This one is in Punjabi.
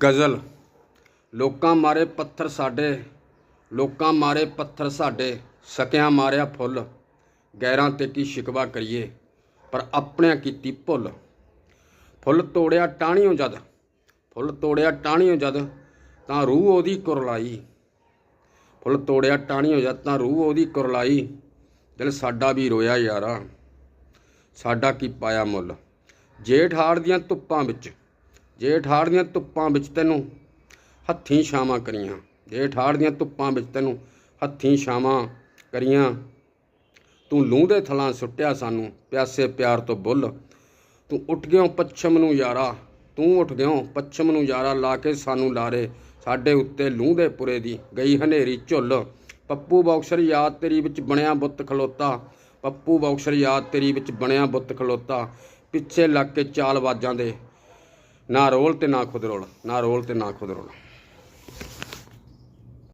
ਗਜ਼ਲ। ਲੋਕਾਂ ਮਾਰੇ ਪੱਥਰ ਸਾਡੇ, ਲੋਕਾਂ ਮਾਰੇ ਪੱਥਰ ਸਾਡੇ, ਸਕਿਆਂ ਮਾਰਿਆ ਫੁੱਲ। ਗੈਰਾਂ ਤੇ ਕੀ ਸ਼ਿਕਵਾ ਕਰੀਏ, ਪਰ ਆਪਣਿਆਂ ਕੀਤੀ ਭੁੱਲ। ਫੁੱਲ ਤੋੜਿਆ ਟਾਹਣੀਓ ਜਦ, ਫੁੱਲ ਤੋੜਿਆ ਟਾਹਣੀਓ ਜਦ, ਤਾਂ ਰੂਹ ਉਹਦੀ ਕੁਰਲਾਈ। ਫੁੱਲ ਤੋੜਿਆ ਟਾਹਣੀਓ ਜਦ, ਤਾਂ ਰੂਹ ਉਹਦੀ ਕੁਰਲਾਈ। ਦਿਲ ਸਾਡਾ ਵੀ ਰੋਇਆ ਯਾਰਾ, ਸਾਡਾ ਕੀ ਪਾਇਆ ਮੁੱਲ। ਜੇਠ ਹਾੜ ਦੀਆਂ ਧੁੱਪਾਂ ਵਿੱਚ, ਜੇਠ ਹਾੜ ਦੀਆਂ ਧੁੱਪਾਂ ਵਿੱਚ ਤੈਨੂੰ ਹੱਥੀਂ ਛਾਵਾਂ ਕਰੀਆਂ। ਜੇਠ ਹਾੜ ਦੀਆਂ ਧੁੱਪਾਂ ਵਿੱਚ ਤੈਨੂੰ ਹੱਥੀਂ ਛਾਵਾਂ ਕਰੀਆਂ। ਤੂੰ ਲੂੰ ਦੇ ਥਲਾਂ ਸੁੱਟਿਆ ਸਾਨੂੰ, ਪਿਆਸੇ ਪਿਆਰ ਤੋਂ ਬੁੱਲ। ਤੂੰ ਉੱਠ ਗਿਓ ਪੱਛਮ ਨੂੰ ਯਾਰਾ, ਤੂੰ ਉੱਠ ਗਿਓ ਪੱਛਮ ਨੂੰ ਯਾਰਾ, ਲਾ ਕੇ ਸਾਨੂੰ ਲਾਰੇ। ਸਾਡੇ ਉੱਤੇ ਲੂੰ ਦੇ ਪੁਰੇ ਦੀ ਗਈ ਹਨੇਰੀ ਝੁੱਲ। ਪੱਪੂ ਬਾਕਸਰ ਯਾਦ ਤੇਰੀ ਵਿੱਚ ਬਣਿਆ ਬੁੱਤ ਖਲੋਤਾ, ਪੱਪੂ ਬਾਕਸਰ ਯਾਦ ਤੇਰੀ ਵਿੱਚ ਬਣਿਆ ਬੁੱਤ ਖਲੋਤਾ। ਪਿੱਛੇ ਲੱਗ ਕੇ ਚਾਲ ਬਾਜ਼ਾਂ ਦੇ, ਨਾ ਰੋਲ ਤੇ ਨਾ ਖੁਦ ਰੋਲ, ਨਾ ਰੋਲ ਤੇ ਨਾ ਖੁਦ ਰੋਲ।